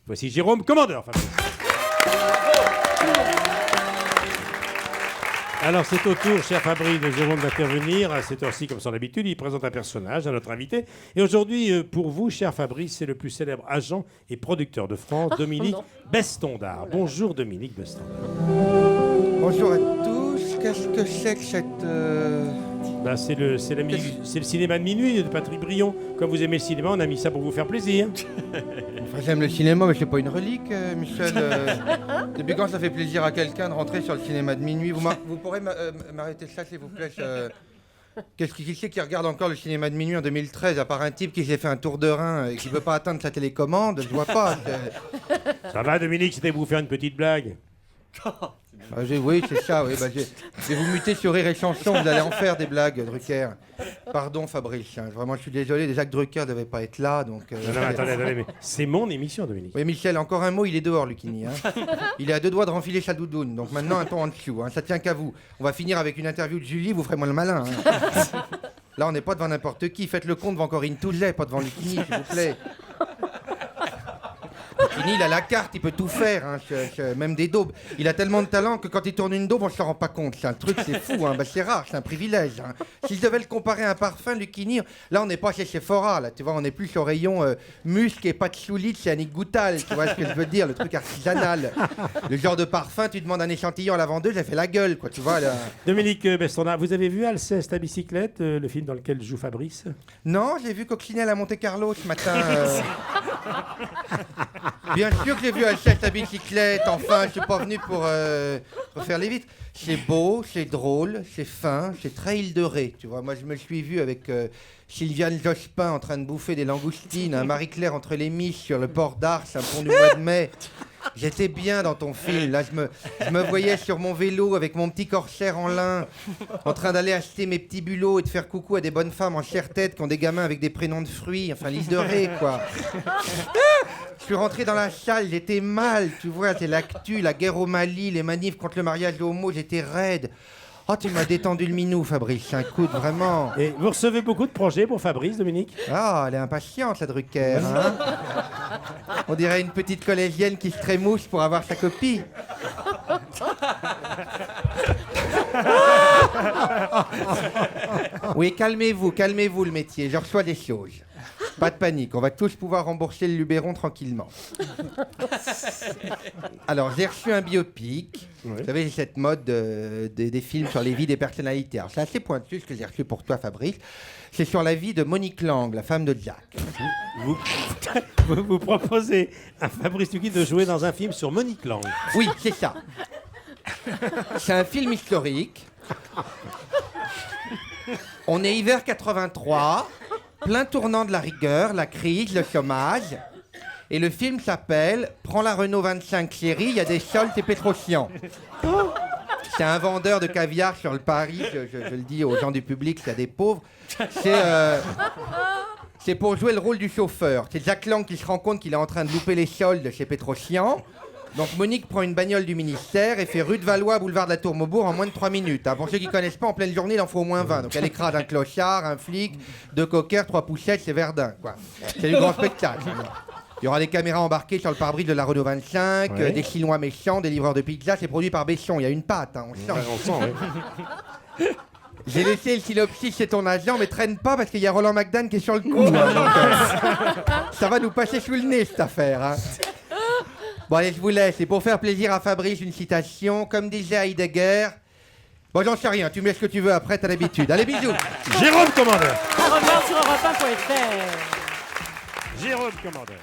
Voici Jérôme Commandeur. Alors, c'est au tour, cher Fabrice, de Jérôme d'intervenir. À cette heure-ci, comme son habitude, il présente un personnage à notre invité. Et aujourd'hui, pour vous, cher Fabrice, c'est le plus célèbre agent et producteur de France, Dominique Bestondard. Bonjour, Dominique Bestondard. Bonjour à tous. Qu'est-ce que c'est que cette... C'est le cinéma de minuit de Patrick Brion. Comme vous aimez le cinéma, on a mis ça pour vous faire plaisir. Enfin, j'aime le cinéma, mais c'est pas une relique, Michel. Depuis quand ça fait plaisir à quelqu'un de rentrer sur le cinéma de minuit? Vous pourrez m'arrêter ça, s'il vous plaît. Qu'est-ce qui c'est qui regarde encore le cinéma de minuit en 2013, à part un type qui s'est fait un tour de rein et qui veut pas atteindre sa télécommande? Je vois pas. Ça va, Dominique, c'était vous faire une petite blague. Oui, c'est ça. Oui, je vais vous muter sur Rire et Chanson. Vous allez en faire des blagues, Drucker. Pardon, Fabrice. Vraiment, je suis désolé. Déjà que Drucker ne devait pas être là. Donc, non, attendez, mais c'est mon émission, Dominique. Oui, Michel, encore un mot, il est dehors, Lucchini. Il est à 2 doigts de renfiler sa doudoune. Donc maintenant, un ton en dessous. Ça tient qu'à vous. On va finir avec une interview de Julie. Vous ferez moins le malin. Là, on n'est pas devant n'importe qui. Faites le compte devant Corinne Touzet, pas devant Lucchini, s'il vous plaît. Lucchini, il a la carte, il peut tout faire, même des daubes. Il a tellement de talent que quand il tourne une daube, on ne s'en rend pas compte. C'est un truc, c'est fou, c'est rare, c'est un privilège. Si je devais le comparer à un parfum, Lucchini, là, on n'est pas chez Sephora, là, tu vois, on est plus au rayon musc et patchouli chez Annick Goutal, tu vois ce que je veux dire, le truc artisanal. Le genre de parfum, tu demandes un échantillon à la vendeuse, elle fait la gueule, quoi, tu vois. Là. Dominique Bestondard, vous avez vu Alceste à bicyclette, le film dans lequel joue Fabrice? Non, j'ai vu Coccinelle à Monte-Carlo ce matin. Bien sûr que j'ai vu Alceste à bicyclette, enfin, je suis pas venu pour faire les vitres. C'est beau, c'est drôle, c'est fin, c'est très île de Ré, tu vois. Moi, je me suis vu avec Sylviane Jospin en train de bouffer des langoustines, un Marie-Claire entre les miches sur le port d'Ars, un pont du mois de mai. J'étais bien dans ton film, là, je me voyais sur mon vélo avec mon petit corsaire en lin, en train d'aller acheter mes petits bulots et de faire coucou à des bonnes femmes en chair-tête qui ont des gamins avec des prénoms de fruits, enfin, l'île de Ré, quoi. Je suis rentré dans la salle, j'étais mal, tu vois, c'est l'actu, la guerre au Mali, les manifs contre le mariage homo, j'étais raide. Oh, tu m'as détendu le minou, Fabrice, un coup de vraiment. Et vous recevez beaucoup de projets pour Fabrice, Dominique? Ah, elle est impatiente, la Drucker, hein. On dirait une petite collégienne qui se trémousse pour avoir sa copie. Oui, calmez-vous le métier, je reçois des choses. Pas de panique, on va tous pouvoir rembourser le Luberon tranquillement. Alors, j'ai reçu un biopic. Oui. Vous savez, j'ai cette mode des films sur les vies des personnalités. Alors, c'est assez pointu ce que j'ai reçu pour toi, Fabrice. C'est sur la vie de Monique Lang, la femme de Jack. Vous proposez à Fabrice Lucchini de jouer dans un film sur Monique Lang. Oui, c'est ça. C'est un film historique. On est hiver 83. Plein tournant de la rigueur, la crise, le chômage. Et le film s'appelle « Prends la Renault 25 série, il y a des soldes et Pétrocian ». C'est un vendeur de caviar sur le Paris, je le dis aux gens du public, s'il y a des pauvres. C'est pour jouer le rôle du chauffeur. C'est Jack Lang qui se rend compte qu'il est en train de louper les soldes chez Pétrocian. Donc Monique prend une bagnole du ministère et fait rue de Valois, boulevard de la Tour Maubourg en moins de 3 minutes. Pour ceux qui ne connaissent pas, en pleine journée, il en faut au moins 20. Donc elle écrase un clochard, un flic, 2 coquers, 3 poussettes, c'est Verdun, quoi. C'est du grand spectacle. Il y aura des caméras embarquées sur le pare-brise de la Renault 25, ouais. Des Chinois méchants, des livreurs de pizza. C'est produit par Besson. Il y a une patte, on sent. Ouais, on sent, oui. J'ai laissé le synopsis chez ton agent, mais traîne pas parce qu'il y a Roland McDan qui est sur le coup. Donc, ça va nous passer sous le nez, cette affaire. Bon, allez, je vous laisse. Et pour faire plaisir à Fabrice, une citation. Comme disait Heidegger... Bon, j'en sais rien. Tu mets ce que tu veux après, t'as l'habitude. Allez, bisous. Jérôme Commandeur. À revoir sur Europe 1.fr. Jérôme Commandeur.